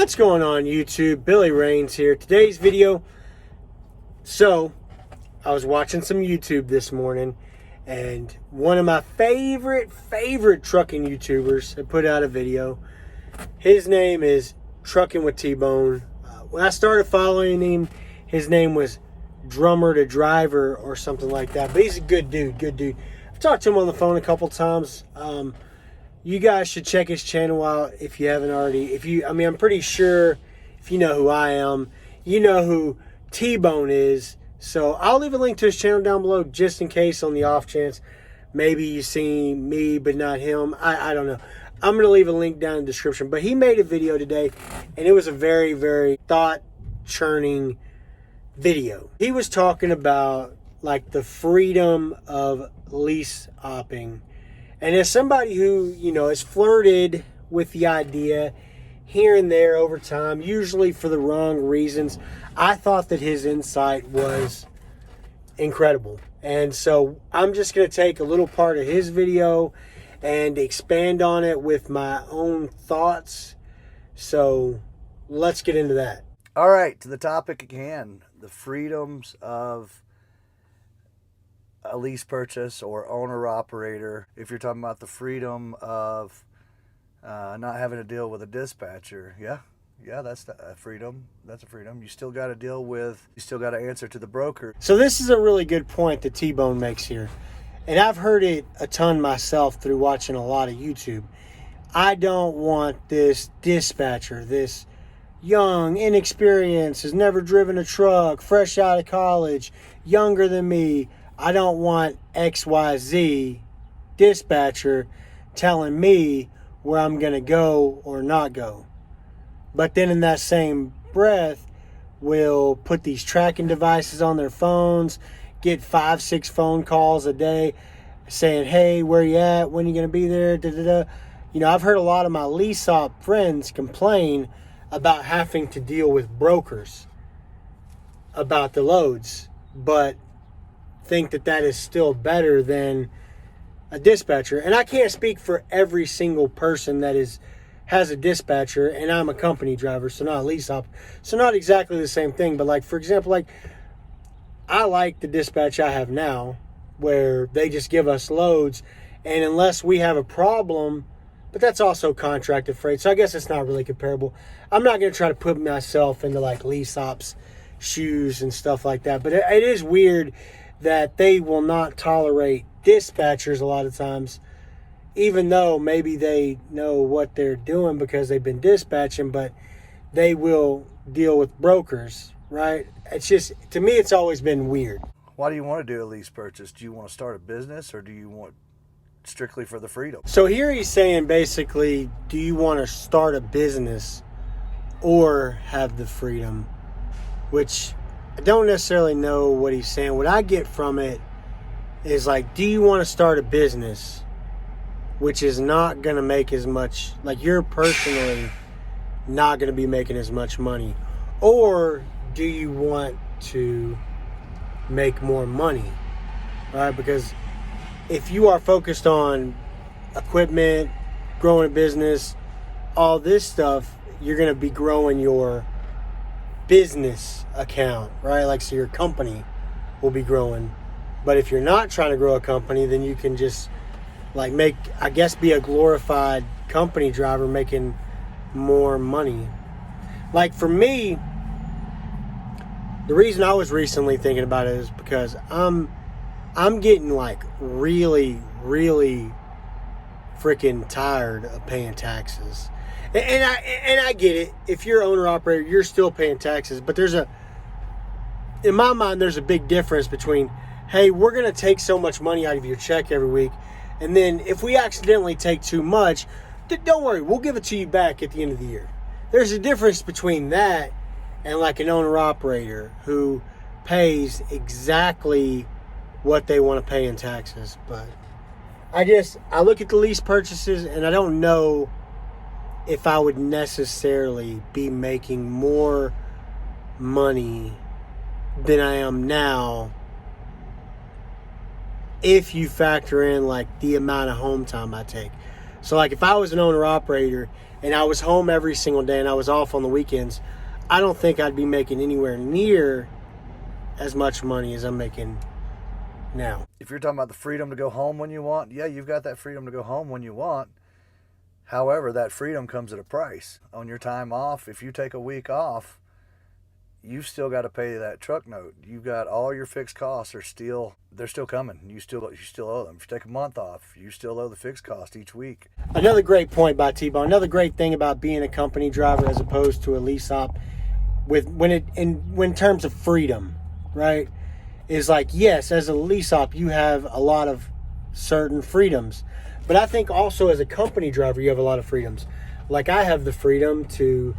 What's going on, YouTube? Billy Rains here. Today's video. So, I was watching some YouTube this morning, and one of my favorite trucking YouTubers had put out a video. His name is Trucking with T-Bone. When I started following him, his name was Drummer to Driver or something like that. But he's a good dude. I've talked to him on the phone a couple times. You guys should check his channel out if you haven't already. I'm pretty sure if you know who I am, you know who T-Bone is. So I'll leave a link to his channel down below just in case, on the off chance maybe you see me but not him. I don't know. I'm going to leave a link down in the description. But he made a video today, and it was a very thought-churning video. He was talking about like the freedom of lease opping. And as somebody who, has flirted with the idea here and there over time, usually for the wrong reasons, I thought that his insight was incredible. And so I'm just going to take a little part of his video and expand on it with my own thoughts. So let's get into that. All right, to the topic at hand, the freedoms of a lease purchase or owner-operator. If you're talking about the freedom of not having to deal with a dispatcher, yeah, that's a freedom. That's a freedom. You still got to answer to the broker. So this is a really good point that T-Bone makes here. And I've heard it a ton myself through watching a lot of YouTube. I don't want this dispatcher, this young, inexperienced, has never driven a truck, fresh out of college, younger than me. I don't want XYZ dispatcher telling me where I'm going to go or not go. But then in that same breath, we'll put these tracking devices on their phones, get 5-6 phone calls a day saying, hey, where you at? When are you going to be there? I've heard a lot of my lease op friends complain about having to deal with brokers about the loads, but think that is still better than a dispatcher. And I can't speak for every single person that has a dispatcher, and I'm a company driver, so not a lease op, so not exactly the same thing. But like, for example, I like the dispatch I have now, where they just give us loads, and unless we have a problem, but that's also contracted freight, so I guess it's not really comparable. I'm not going to try to put myself into like lease ops shoes and stuff like that, but it is weird that they will not tolerate dispatchers a lot of times, even though maybe they know what they're doing because they've been dispatching, but they will deal with brokers, right? It's just, to me, it's always been weird. Why do you want to do a lease purchase? Do you want to start a business, or do you want strictly for the freedom? So here he's saying basically, do you want to start a business or have the freedom? Which I don't necessarily know what he's saying. What I get from it is like, do you want to start a business which is not going to make as much, like you're personally not going to be making as much money? Or do you want to make more money? Right? Because if you are focused on equipment, growing a business, all this stuff, you're going to be growing your business account, right? Like, so your company will be growing. But if you're not trying to grow a company, then you can just like be a glorified company driver making more money. Like for me, the reason I was recently thinking about it is because I'm getting like really freaking tired of paying taxes. And I get it. If you're an owner operator, you're still paying taxes. But in my mind, there's a big difference between, hey, we're going to take so much money out of your check every week, and then if we accidentally take too much, don't worry, we'll give it to you back at the end of the year. There's a difference between that and like an owner operator who pays exactly what they want to pay in taxes. But I look at the lease purchases, and I don't know if I would necessarily be making more money than I am now if you factor in like the amount of home time I take. So like if I was an owner operator and I was home every single day and I was off on the weekends, I don't think I'd be making anywhere near as much money as I'm making now. If you're talking about the freedom to go home when you want, yeah, you've got that freedom to go home when you want. However, that freedom comes at a price. On your time off, if you take a week off, you've still got to pay that truck note. You've got all your fixed costs they're still coming. You still owe them. If you take a month off, you still owe the fixed cost each week. Another great point by T-Bone. Another great thing about being a company driver as opposed to a lease op, in terms of freedom, right? Is like, yes, as a lease op, you have a lot of certain freedoms. But I think also as a company driver, you have a lot of freedoms. Like I have the freedom to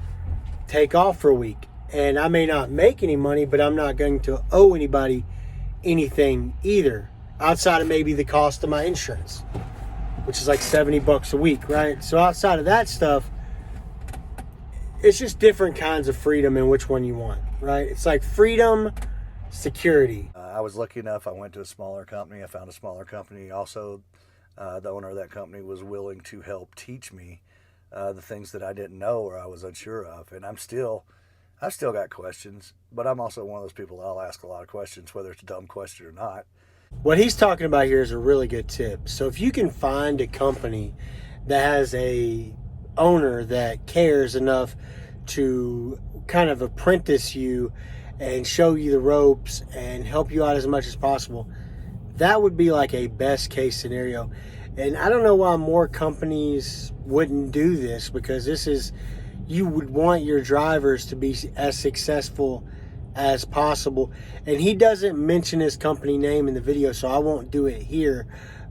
take off for a week. And I may not make any money, but I'm not going to owe anybody anything either. Outside of maybe the cost of my insurance, which is like $70 a week, right? So outside of that stuff, it's just different kinds of freedom and which one you want, right? It's like freedom, security. I was lucky enough, I went to a smaller company. I found a smaller company. Also, the owner of that company was willing to help teach me the things that I didn't know or I was unsure of. And I've still got questions, but I'm also one of those people I'll ask a lot of questions, whether it's a dumb question or not. What he's talking about here is a really good tip. So if you can find a company that has a owner that cares enough to kind of apprentice you and show you the ropes and help you out as much as possible, that would be like a best case scenario. And I don't know why more companies wouldn't do this, because you would want your drivers to be as successful as possible. And he doesn't mention his company name in the video, so I won't do it here.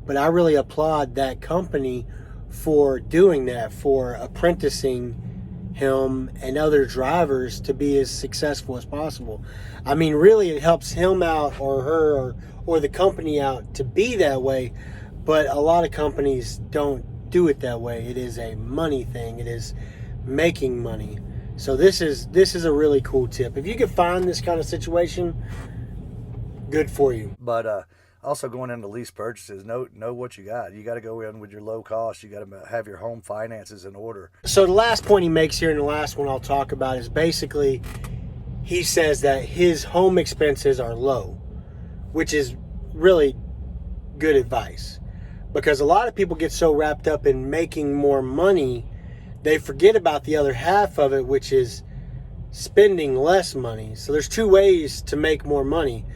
But I really applaud that company for doing that, for apprenticing him and other drivers to be as successful as possible. I mean, really, it helps him out or her or the company out to be that way. But a lot of companies don't do it that way. It is a money thing. It is making money. So this is a really cool tip. If you can find this kind of situation, good for you. But also going into lease purchases, know what you got. You got to go in with your low cost. You got to have your home finances in order. So the last point he makes here, and the last one I'll talk about, is basically he says that his home expenses are low, which is really good advice, because a lot of people get so wrapped up in making more money they forget about the other half of it, which is spending less money. So there's two ways to make more money: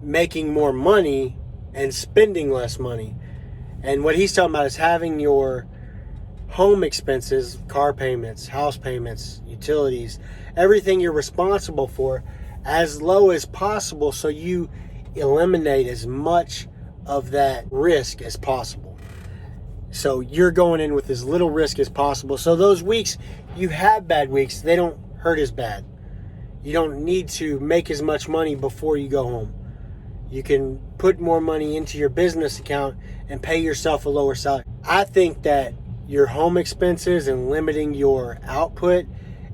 making more money and spending less money. And what he's talking about is having your home expenses, car payments, house payments, utilities, everything you're responsible for, as low as possible, so you eliminate as much of that risk as possible. So you're going in with as little risk as possible. So those weeks you have bad weeks, they don't hurt as bad. You don't need to make as much money before you go home. You can put more money into your business account and pay yourself a lower salary. I think that your home expenses and limiting your output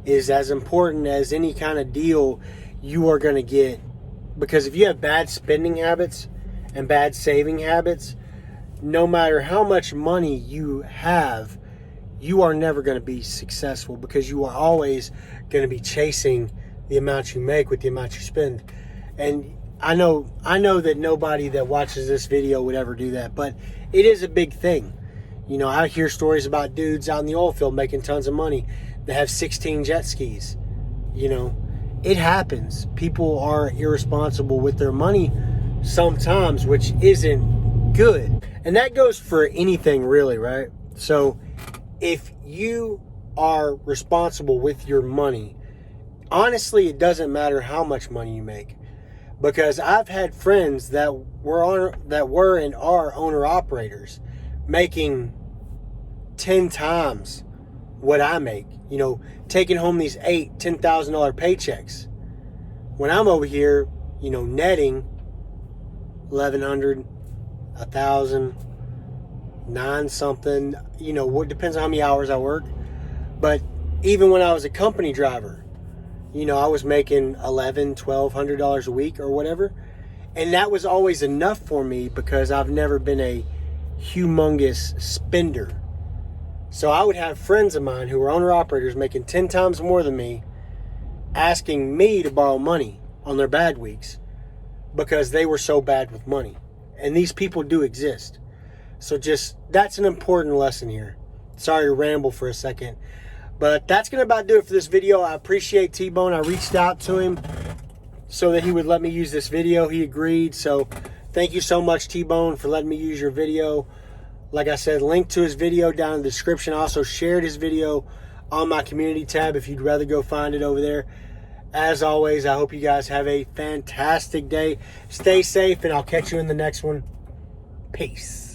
is as important as any kind of deal you are going to get. Because if you have bad spending habits and bad saving habits, no matter how much money you have, you are never going to be successful, because you are always going to be chasing the amount you make with the amount you spend. And I know that nobody that watches this video would ever do that, but it is a big thing. You know, I hear stories about dudes out in the oil field making tons of money that have 16 jet skis. You know, it happens. People are irresponsible with their money sometimes, which isn't good. And that goes for anything really, right? So if you are responsible with your money, honestly, it doesn't matter how much money you make. Because I've had friends that were and are owner operators making 10 times what I make, you know, taking home these $10,000 paychecks, when I'm over here, you know, netting $1,100, $1,000, $9 something, you know, what depends on how many hours I work. But even when I was a company driver, you know, I was making $1,100, $1,200 a week or whatever, and that was always enough for me, because I've never been a humongous spender. So I would have friends of mine who were owner-operators making 10 times more than me asking me to borrow money on their bad weeks because they were so bad with money. And these people do exist. So just, that's an important lesson here. Sorry to ramble for a second. But that's going to about do it for this video. I appreciate T-Bone. I reached out to him so that he would let me use this video. He agreed. So thank you so much, T-Bone, for letting me use your video. Like I said, link to his video down in the description. I also shared his video on my community tab if you'd rather go find it over there. As always, I hope you guys have a fantastic day. Stay safe, and I'll catch you in the next one. Peace.